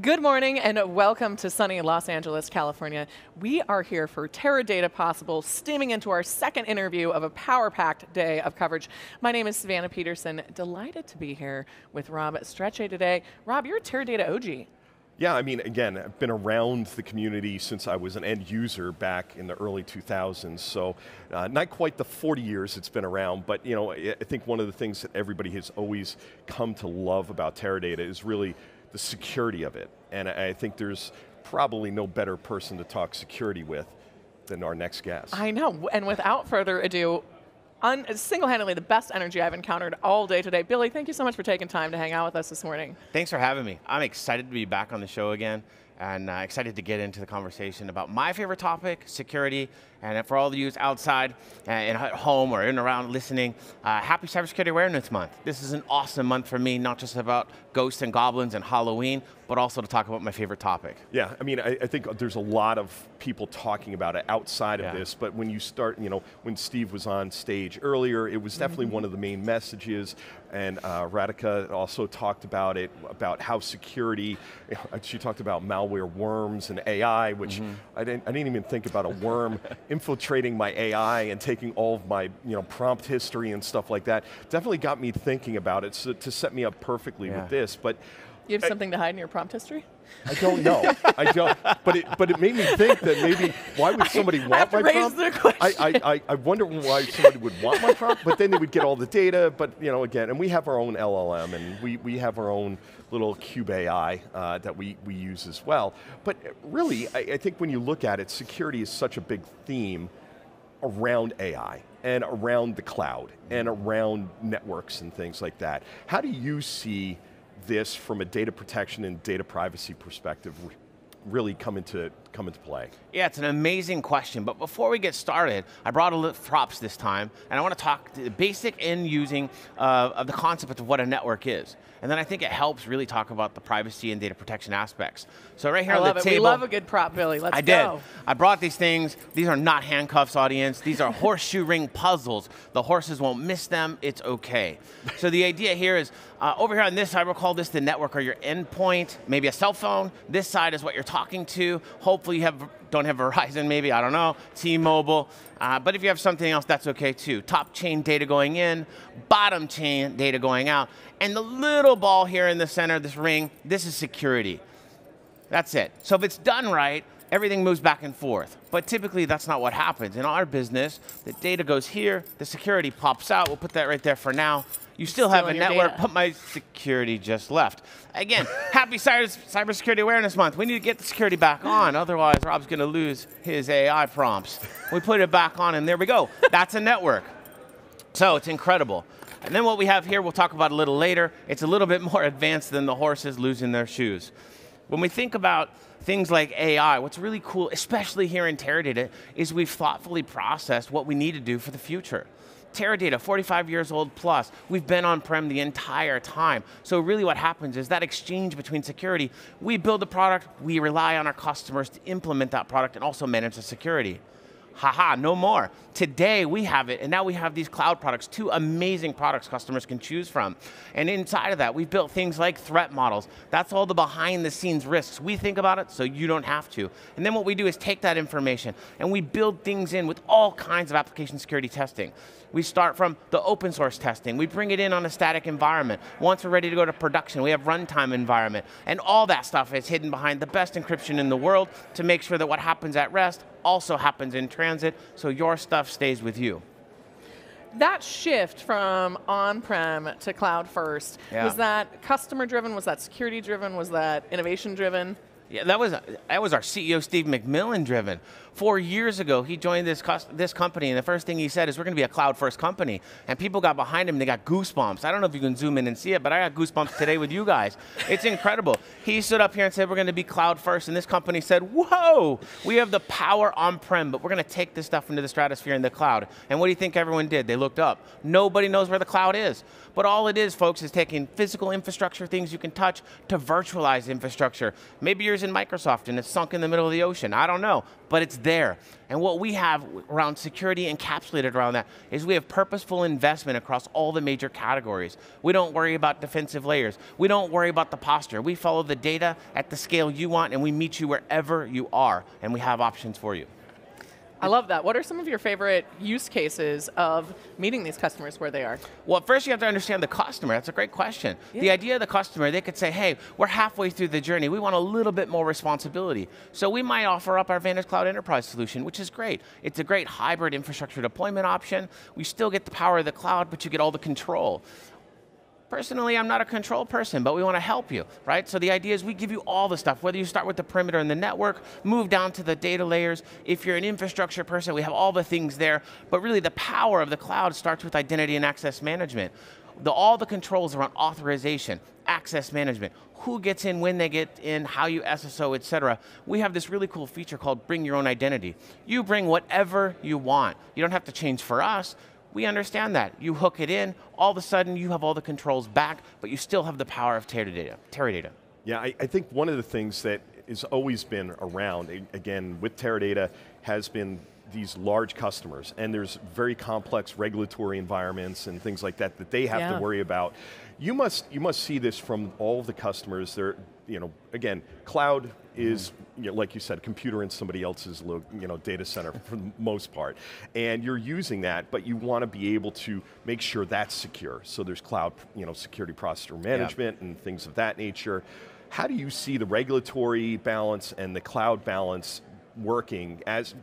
Good morning and welcome to sunny Los Angeles, California. We are here for Teradata Possible, steaming into our second interview of a power-packed day of coverage. My name is Savannah Peterson, delighted to be here with Rob Strechay today. Rob, you're a Teradata OG. Yeah, I mean, again, I've been around the community since I was an end user back in the early 2000s, so not quite the 40 years it's been around, but I think one of the things that everybody has always come to love about Teradata is really the security of it. And I think there's probably no better person to talk security with than our next guest. I know, and without further ado, single-handedly the best energy I've encountered all day today. Billy, thank you so much for taking time to hang out with us this morning. Thanks for having me. I'm excited to be back on the show again and excited to get into the conversation about my favorite topic, security. And for all of you outside and at home or in and around listening, happy Cybersecurity Awareness Month. This is an awesome month for me, not just about ghosts and goblins and Halloween, but also to talk about my favorite topic. Yeah, I mean, I think there's a lot of people talking about it outside of this, but when you start, when Steve was on stage earlier, it was definitely one of the main messages, and Radhika also talked about it, about how security, she talked about malware worms and AI, which I didn't even think about a worm infiltrating my AI and taking all of my prompt history and stuff like that. Definitely got me thinking about it to set me up perfectly with this. But you have something to hide in your prompt history? I don't know. I don't. But it made me think that maybe why would somebody want my prompt? I wonder why somebody would want my prompt. But then they would get all the data. But again, and we have our own LLM, and we have our own little TheCUBE AI that we use as well. But really, I think when you look at it, security is such a big theme around AI and around the cloud and around networks and things like that. How do you see this from a data protection and data privacy perspective really come into play? Yeah, it's an amazing question, but before we get started, I brought a little props this time, and I want to talk the basic end using of the concept of what a network is. And then I think it helps really talk about the privacy and data protection aspects. So right here on the table. We love a good prop, Billy. Let's go. I did. I brought these things. These are not handcuffs, audience. These are horseshoe ring puzzles. The horses won't miss them. It's okay. So the idea here is, over here on this side, we'll call this the network or your endpoint, maybe a cell phone. This side is what you're talking to. Hopefully you don't have Verizon, maybe, I don't know, T-Mobile. But if you have something else, that's okay too. Top chain data going in, bottom chain data going out. And the little ball here in the center, this ring, this is security. That's it. So if it's done right, everything moves back and forth. But typically that's not what happens. In our business, the data goes here, the security pops out. We'll put that right there for now. You still have a network, but my security just left. Again, happy Cybersecurity Awareness Month. We need to get the security back on, otherwise Rob's going to lose his AI prompts. We put it back on, and there we go. That's a network. So it's incredible. And then what we have here, we'll talk about a little later. It's a little bit more advanced than the horses losing their shoes. When we think about things like AI, what's really cool, especially here in Teradata, is we've thoughtfully processed what we need to do for the future. Teradata, 45 years old plus, we've been on-prem the entire time. So really what happens is that exchange between security, we build a product, we rely on our customers to implement that product and also manage the security. Haha, no more. Today we have it, and now we have these cloud products, two amazing products customers can choose from. And inside of that, we've built things like threat models. That's all the behind the scenes risks. We think about it so you don't have to. And then what we do is take that information and we build things in with all kinds of application security testing. We start from the open source testing. We bring it in on a static environment. Once we're ready to go to production, we have runtime environment. And all that stuff is hidden behind the best encryption in the world to make sure that what happens at rest also happens in transit, so your stuff stays with you. That shift from on-prem to cloud first, was that customer-driven, was that security-driven, was that innovation-driven? Yeah, that was our CEO, Steve McMillan, driven. 4 years ago, he joined this company, and the first thing he said is, we're going to be a cloud-first company. And people got behind him, and they got goosebumps. I don't know if you can zoom in and see it, but I got goosebumps today with you guys. It's incredible. He stood up here and said, we're going to be cloud-first, and this company said, whoa, we have the power on-prem, but we're going to take this stuff into the stratosphere in the cloud. And what do you think everyone did? They looked up. Nobody knows where the cloud is. But all it is, folks, is taking physical infrastructure, things you can touch, to virtualized infrastructure. Maybe yours in Microsoft, and it's sunk in the middle of the ocean. I don't know, but it's there. And what we have around security encapsulated around that is we have purposeful investment across all the major categories. We don't worry about defensive layers. We don't worry about the posture. We follow the data at the scale you want, and we meet you wherever you are, and we have options for you. I love that. What are some of your favorite use cases of meeting these customers where they are? Well, first you have to understand the customer. That's a great question. Yeah. The idea of the customer, they could say, hey, we're halfway through the journey. We want a little bit more responsibility. So we might offer up our Vantage Cloud Enterprise solution, which is great. It's a great hybrid infrastructure deployment option. We still get the power of the cloud, but you get all the control. Personally, I'm not a control person, but we want to help you, right? So the idea is we give you all the stuff, whether you start with the perimeter and the network, move down to the data layers. If you're an infrastructure person, we have all the things there, but really the power of the cloud starts with identity and access management. All the controls around authorization, access management, who gets in, when they get in, how you SSO, et cetera. We have this really cool feature called Bring Your Own Identity. You bring whatever you want. You don't have to change for us. We understand that. You hook it in, all of a sudden you have all the controls back, but you still have the power of Teradata. Yeah, I think one of the things that has always been around, again, with Teradata, has been these large customers, and there's very complex regulatory environments and things like that that they have to worry about. You must see this from all of the customers. They're, again, cloud is, like you said, computer in somebody else's data center for the most part. And you're using that, but you want to be able to make sure that's secure. So there's cloud security posture management and things of that nature. How do you see the regulatory balance and the cloud balance working as,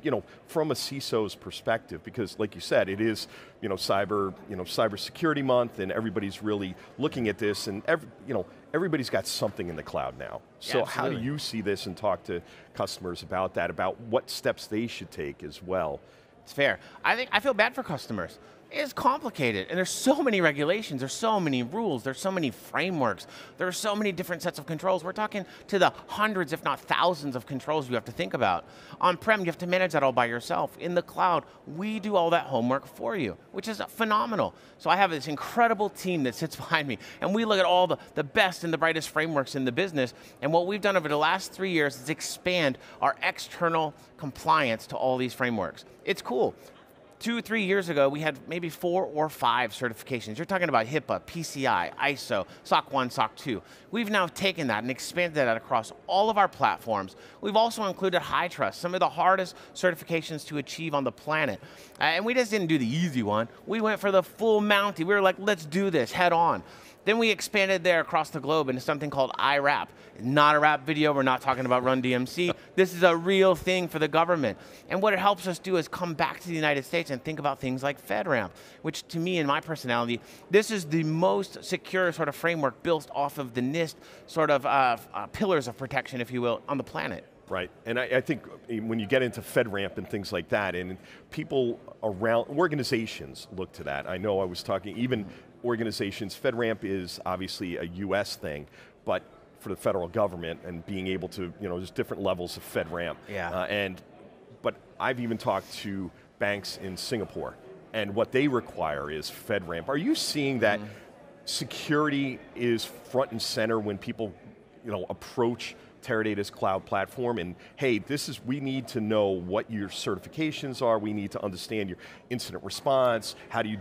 from a CISO's perspective? Because like you said, it is, cyber security month, and everybody's really looking at this, and everybody's got something in the cloud now. So Yeah, how do you see this and talk to customers about that, about what steps they should take as well? It's fair. I feel bad for customers. It's complicated, and there's so many regulations, there's so many rules, there's so many frameworks, there are so many different sets of controls. We're talking to the hundreds, if not thousands of controls you have to think about. On-prem, you have to manage that all by yourself. In the cloud, we do all that homework for you, which is phenomenal. So I have this incredible team that sits behind me, and we look at all the best and the brightest frameworks in the business, and what we've done over the last 3 years is expand our external compliance to all these frameworks. It's cool. 2 or 3 years ago, we had maybe 4 or 5 certifications. You're talking about HIPAA, PCI, ISO, SOC 1, SOC 2. We've now taken that and expanded that across all of our platforms. We've also included HITRUST, some of the hardest certifications to achieve on the planet. And we just didn't do the easy one. We went for the full Mountie. We were like, let's do this head on. Then we expanded there across the globe into something called IRAP. Not a rap video, we're not talking about Run DMC. This is a real thing for the government. And what it helps us do is come back to the United States and think about things like FedRAMP, which to me, in my personality, this is the most secure sort of framework built off of the NIST sort of pillars of protection, if you will, on the planet. Right, and I think when you get into FedRAMP and things like that, and people around, organizations look to that. I know I was talking, even organizations, FedRAMP is obviously a US thing, but for the federal government and being able to, there's different levels of FedRAMP. Yeah. But I've even talked to banks in Singapore, and what they require is FedRAMP. Are you seeing that security is front and center when people, approach Teradata's cloud platform, and hey, we need to know what your certifications are, we need to understand your incident response, how do you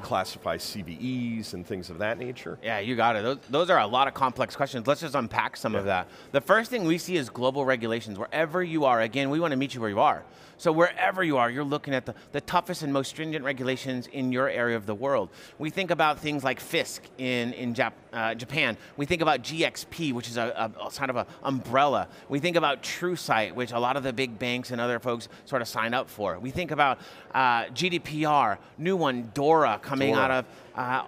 classify CVEs and things of that nature? Yeah, you got it. Those are a lot of complex questions. Let's just unpack some of that. The first thing we see is global regulations. Wherever you are, again, we want to meet you where you are. So wherever you are, you're looking at the toughest and most stringent regulations in your area of the world. We think about things like FISC in Japan. We think about GXP, which is a kind of an umbrella. We think about TrueSight, which a lot of the big banks and other folks sort of sign up for. We think about GDPR, new one, DORA, coming out of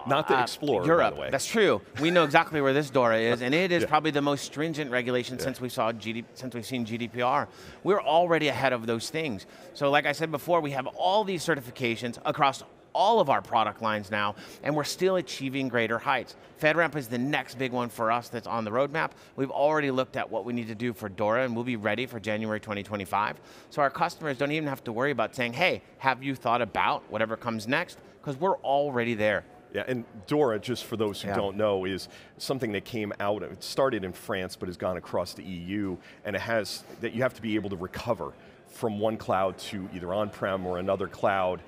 not the Explorer, Europe. by the way. That's true. We know exactly where this DORA is, and it is probably the most stringent regulation since we've seen GDPR. We're already ahead of those things. So like I said before, we have all these certifications across all of our product lines now, and we're still achieving greater heights. FedRAMP is the next big one for us that's on the roadmap. We've already looked at what we need to do for DORA, and we'll be ready for January 2025. So our customers don't even have to worry about saying, hey, have you thought about whatever comes next? Because we're already there. Yeah, and DORA, just for those who don't know, is something that came out, it started in France, but has gone across the EU, and it has that you have to be able to recover from one cloud to either on-prem or another cloud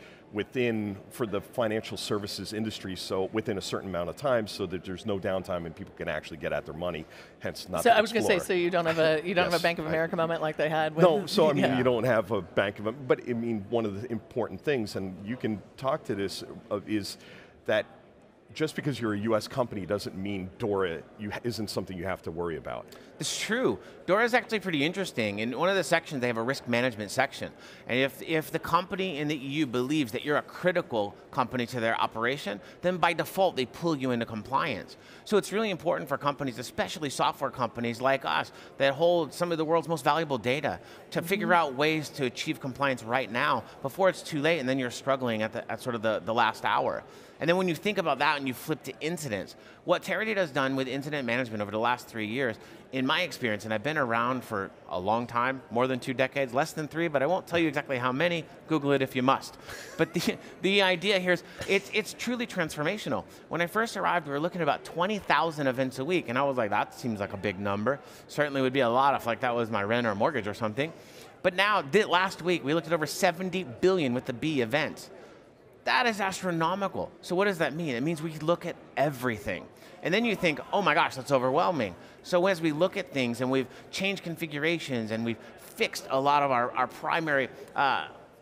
for the financial services industry, so within a certain amount of time, so that there's no downtime and people can actually get at their money, hence not. So I was going to say, so you don't have a have a Bank of America moment like they had. No, so I mean, you don't have a Bank of America, but I mean, one of the important things, and you can talk to this, is that just because you're a US company doesn't mean DORA isn't something you have to worry about. It's true. DORA is actually pretty interesting. In one of the sections, they have a risk management section. And if the company in the EU believes that you're a critical company to their operation, then by default, they pull you into compliance. So it's really important for companies, especially software companies like us, that hold some of the world's most valuable data, to figure out ways to achieve compliance right now before it's too late and then you're struggling at sort of the last hour. And then when you think about that and you flip to incidents, what Teradata has done with incident management over the last 3 years, in my experience, and I've been around for a long time, more than 2 decades, less than 3, but I won't tell you exactly how many, Google it if you must. But the idea here is, it's truly transformational. When I first arrived, we were looking at about 20,000 events a week, and I was like, that seems like a big number. Certainly would be a lot if like that was my rent or mortgage or something. But now, last week, we looked at over 70 billion with the B events. That is astronomical. So what does that mean? It means we look at everything. And then you think, oh my gosh, that's overwhelming. So as we look at things and we've changed configurations and we've fixed a lot of our primary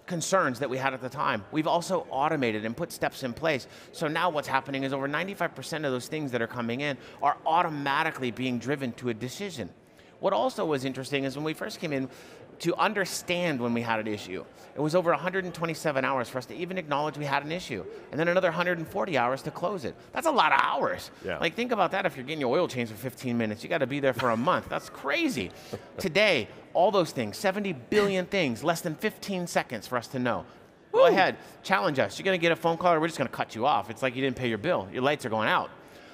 concerns that we had at the time, we've also automated and put steps in place. So now what's happening is over 95% of those things that are coming in are automatically being driven to a decision. What also was interesting is when we first came in, to understand when we had an issue, it was over 127 hours for us to even acknowledge we had an issue, and then another 140 hours to close it. That's a lot of hours. Yeah. Like think about that, if you're getting your oil changed for 15 minutes, you got to be there for a month. That's crazy. Today, all those things, 70 billion things, less than 15 seconds for us to know. Go ahead, challenge us. You're going to get a phone call or we're just going to cut you off. It's like you didn't pay your bill. Your lights are going out.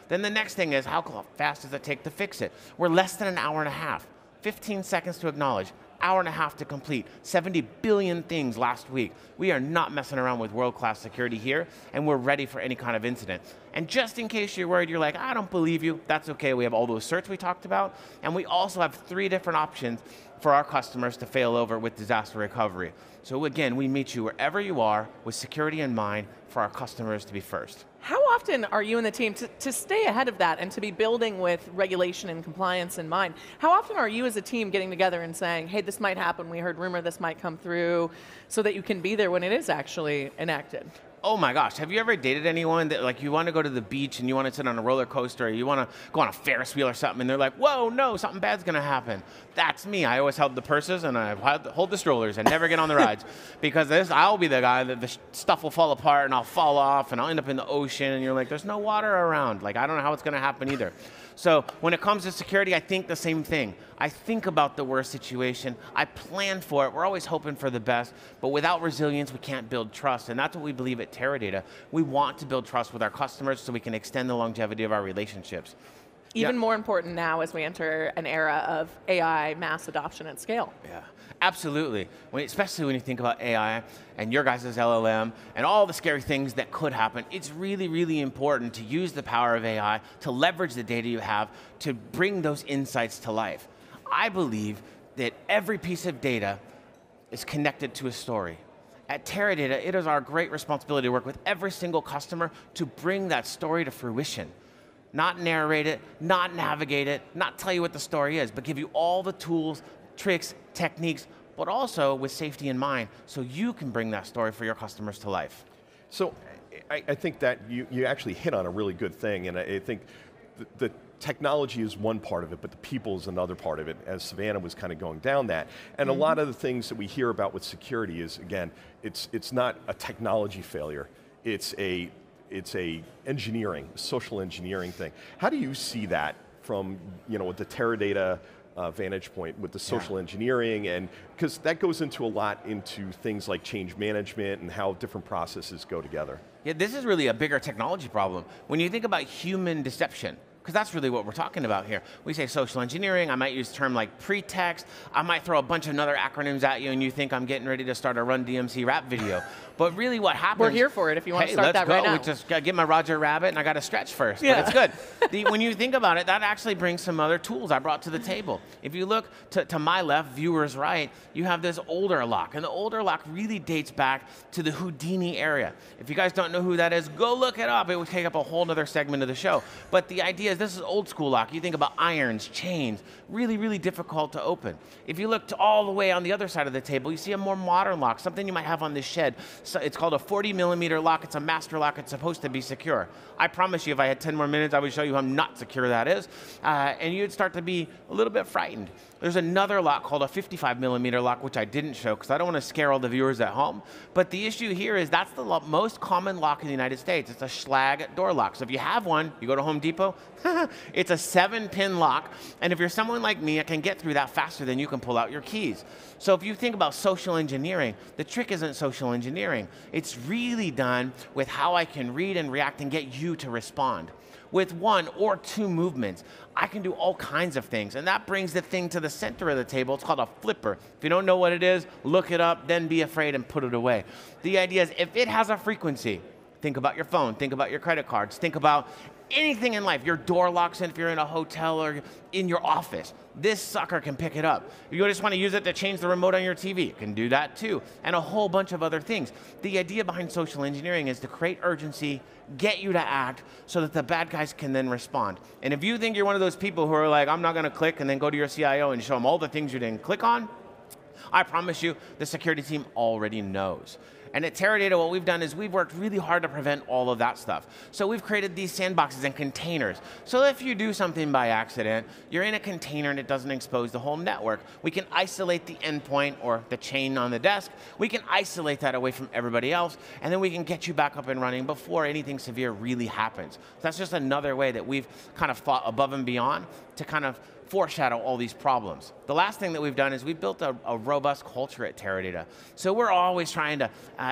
Then the next thing is, how fast does it take to fix it? We're less than an hour and a half. 15 seconds to acknowledge. Hour and a half to complete, 70 billion things last week. We are not messing around with world-class security here, and we're ready for any kind of incident. And just in case you're worried, you're like, I don't believe you, that's okay. We have all those certs we talked about, and we also have 3 different options for our customers to fail over with disaster recovery. So again, we meet you wherever you are with security in mind for our customers to be first. How often are you and the team, to stay ahead of that and to be building with regulation and compliance in mind, how often are you as a team getting together and saying, hey, this might happen, we heard rumor this might come through, so that you can be there when it is actually enacted? Oh my gosh, have you ever dated anyone that like you want to go to the beach and you want to sit on a roller coaster or you want to go on a Ferris wheel or something and they're like, whoa, no, something bad's going to happen. That's me. I always held the purses and I hold the strollers and never get on the rides because I'll be the guy that the stuff will fall apart and I'll fall off and I'll end up in the ocean and you're like, there's no water around. Like, I don't know how it's going to happen either. So when it comes to security, I think the same thing. I think about the worst situation. I plan for it. We're always hoping for the best. But without resilience, we can't build trust. And that's what we believe at Teradata. We want to build trust with our customers so we can extend the longevity of our relationships. Even more important now as we enter an era of AI mass adoption at scale. Yeah, absolutely. Especially when you think about AI and your guys' LLM and all the scary things that could happen, it's really, really important to use the power of AI to leverage the data you have to bring those insights to life. I believe that every piece of data is connected to a story. At Teradata, it is our great responsibility to work with every single customer to bring that story to fruition. Not narrate it, not navigate it, not tell you what the story is, but give you all the tools, tricks, techniques, but also with safety in mind, so you can bring that story for your customers to life. So I think that you actually hit on a really good thing, and I think the technology is one part of it, but the people is another part of it, as Savannah was kind of going down that. And a lot of the things that we hear about with security is, again, it's not a technology failure, it's a engineering, social engineering thing. How do you see that from, with the Teradata vantage point with the social engineering, and because that goes into a lot into things like change management and how different processes go together. Yeah, this is really a bigger technology problem. When you think about human deception, because that's really what we're talking about here. We say social engineering, I might use a term like pretext, I might throw a bunch of other acronyms at you and you think I'm getting ready to start a Run DMC rap video. But really what happens... We're here for it if you want to start that right now. Let's go. Just got to get my Roger Rabbit, and I got to stretch first. Yeah. But it's good. When you think about it, that actually brings some other tools I brought to the table. If you look to my left, viewers right, you have this older lock. And the older lock really dates back to the Houdini area. If you guys don't know who that is, go look it up. It would take up a whole other segment of the show. But the idea is this is old school lock. You think about irons, chains, really, really difficult to open. If you look all the way on the other side of the table, you see a more modern lock, something you might have on this shed. So it's called a 40mm lock. It's a master lock. It's supposed to be secure. I promise you, if I had 10 more minutes, I would show you how not secure that is. And you'd start to be a little bit frightened. There's another lock called a 55mm lock, which I didn't show because I don't want to scare all the viewers at home. But the issue here is that's the most common lock in the United States. It's a Schlag door lock. So if you have one, you go to Home Depot, it's a 7-pin lock. And if you're someone like me, I can get through that faster than you can pull out your keys. So if you think about social engineering, the trick isn't social engineering. It's really done with how I can read and react and get you to respond. With 1 or 2 movements, I can do all kinds of things. And that brings the thing to the center of the table. It's called a flipper. If you don't know what it is, look it up, then be afraid and put it away. The idea is if it has a frequency, think about your phone, think about your credit cards, think about anything in life, your door locks in if you're in a hotel or in your office. This sucker can pick it up. If you just want to use it to change the remote on your TV, it can do that too. And a whole bunch of other things. The idea behind social engineering is to create urgency, get you to act so that the bad guys can then respond. And if you think you're one of those people who are like, I'm not going to click, and then go to your CIO and show them all the things you didn't click on, I promise you, the security team already knows. And at Teradata, what we've done is we've worked really hard to prevent all of that stuff. So we've created these sandboxes and containers. So if you do something by accident, you're in a container and it doesn't expose the whole network. We can isolate the endpoint or the chain on the desk. We can isolate that away from everybody else, and then we can get you back up and running before anything severe really happens. So that's just another way that we've kind of thought above and beyond to kind of foreshadow all these problems. The last thing that we've done is we've built a robust culture at Teradata. So we're always trying to,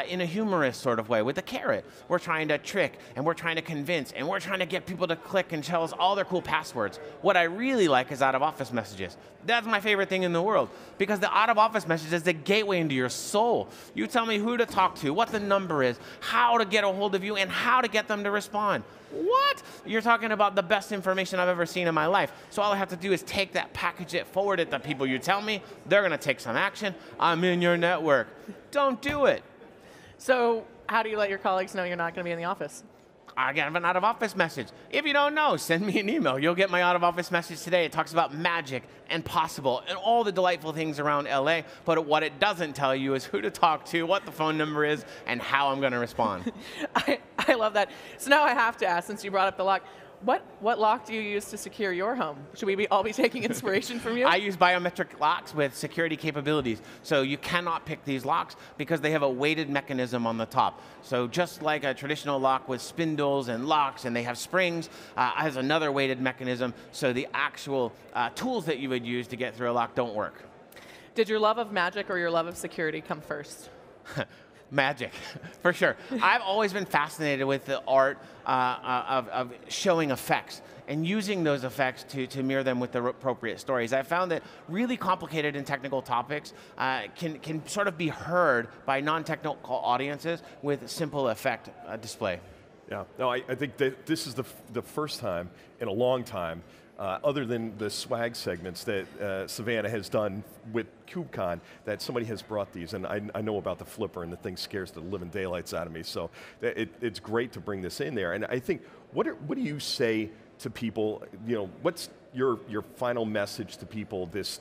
in a humorous sort of way, with a carrot, we're trying to trick, and we're trying to convince, and we're trying to get people to click and tell us all their cool passwords. What I really like is out-of-office messages. That's my favorite thing in the world, because the out-of-office message is the gateway into your soul. You tell me who to talk to, what the number is, how to get a hold of you, and how to get them to respond. What? You're talking about the best information I've ever seen in my life. So all I have to do is take that, package it, forward it to people you tell me. They're going to take some action. I'm in your network. Don't do it. So how do you let your colleagues know you're not going to be in the office? I have an out-of-office message. If you don't know, send me an email. You'll get my out-of-office message today. It talks about magic and possible and all the delightful things around LA, but what it doesn't tell you is who to talk to, what the phone number is, and how I'm going to respond. I love that. So now I have to ask, since you brought up the lock, what lock do you use to secure your home? Should we all be taking inspiration from you? I use biometric locks with security capabilities. So you cannot pick these locks because they have a weighted mechanism on the top. So just like a traditional lock with spindles and locks, and they have springs, has another weighted mechanism. So the actual tools that you would use to get through a lock don't work. Did your love of magic or your love of security come first? Magic, for sure. I've always been fascinated with the art of showing effects and using those effects to mirror them with the appropriate stories. I found that really complicated and technical topics can sort of be heard by non-technical audiences with simple effect display. Yeah, no, I think that this is the first time in a long time, other than the swag segments that Savannah has done with KubeCon, that somebody has brought these, and I know about the flipper, and the thing scares the living daylights out of me, so it's great to bring this in there. And I think, what do you say to people, what's your final message to people this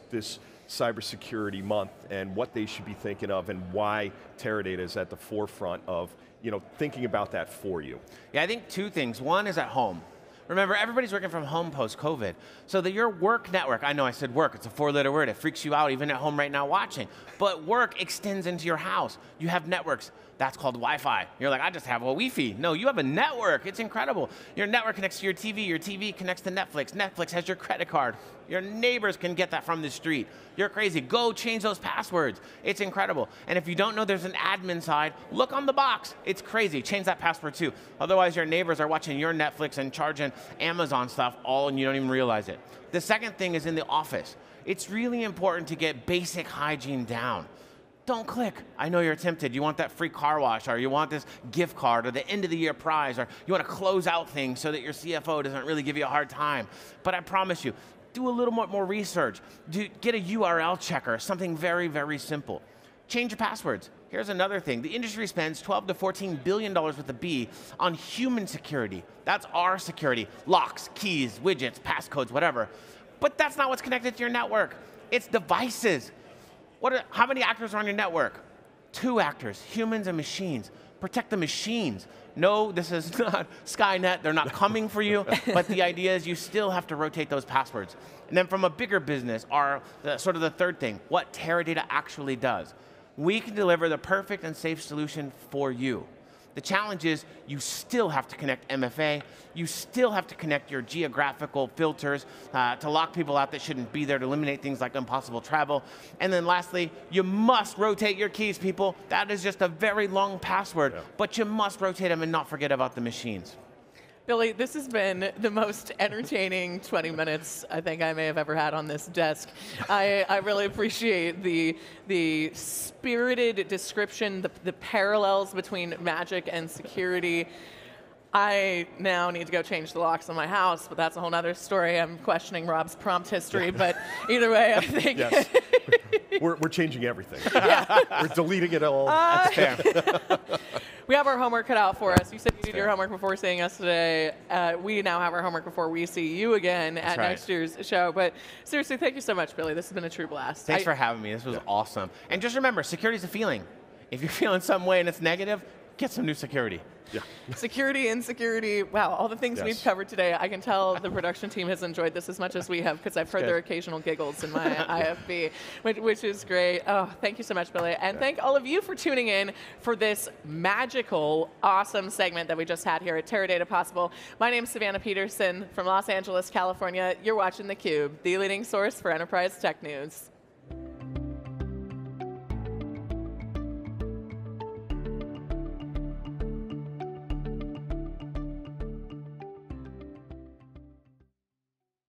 cybersecurity month, and what they should be thinking of, and why Teradata is at the forefront of thinking about that for you? Yeah, I think 2 things. One is at home. Remember, everybody's working from home post-COVID. So that your work network, I know I said work, it's a 4-letter word, it freaks you out even at home right now watching. But work extends into your house. You have networks. That's called Wi-Fi. You're like, I just have a Wi-Fi. No, you have a network. It's incredible. Your network connects to your TV connects to Netflix. Netflix has your credit card. Your neighbors can get that from the street. You're crazy. Go change those passwords. It's incredible. And if you don't know there's an admin side, look on the box. It's crazy. Change that password too. Otherwise, your neighbors are watching your Netflix and charging Amazon stuff all, and you don't even realize it. The second thing is in the office. It's really important to get basic hygiene down. don't click. I know you're tempted. You want that free car wash, or you want this gift card, or the end of the year prize, or you want to close out things so that your CFO doesn't really give you a hard time. But I promise you, do a little more research. Get a URL checker, something very, very simple. Change your passwords. Here's another thing. The industry spends $12 to $14 billion with a B on human security. That's our security. Locks, keys, widgets, passcodes, whatever. But that's not what's connected to your network. It's devices. How many actors are on your network? 2 actors, humans and machines. Protect the machines. No, this is not Skynet. They're not coming for you. But the idea is you still have to rotate those passwords. And then from a bigger business, sort of the third thing, what Teradata actually does. We can deliver the perfect and safe solution for you. The challenge is you still have to connect MFA. You still have to connect your geographical filters to lock people out that shouldn't be there, to eliminate things like impossible travel. And then lastly, you must rotate your keys, people. That is just a very long password, but you must rotate them and not forget about the machines. Billy, this has been the most entertaining 20 minutes I think I may have ever had on this desk. I really appreciate the spirited description, the parallels between magic and security. I now need to go change the locks on my house, but that's a whole other story. I'm questioning Rob's prompt history, but either way, I think... Yes. We're changing everything. Yeah. We're deleting it all. That's fair. We have our homework cut out for us. You said you did your homework before seeing us today. We now have our homework before we see you again at next year's show. But seriously, thank you so much, Billy. This has been a true blast. Thanks for having me. This was awesome. And just remember, security is a feeling. If you're feeling some way and it's negative, get some new security. Yeah. Security, insecurity, wow, all the things we've covered today. I can tell the production team has enjoyed this as much as we have, because I've heard their occasional giggles in my IFB, which is great. Oh, thank you so much, Billy. And thank all of you for tuning in for this magical, awesome segment that we just had here at Teradata Possible. My name is Savannah Peterson from Los Angeles, California. You're watching theCUBE, the leading source for enterprise tech news.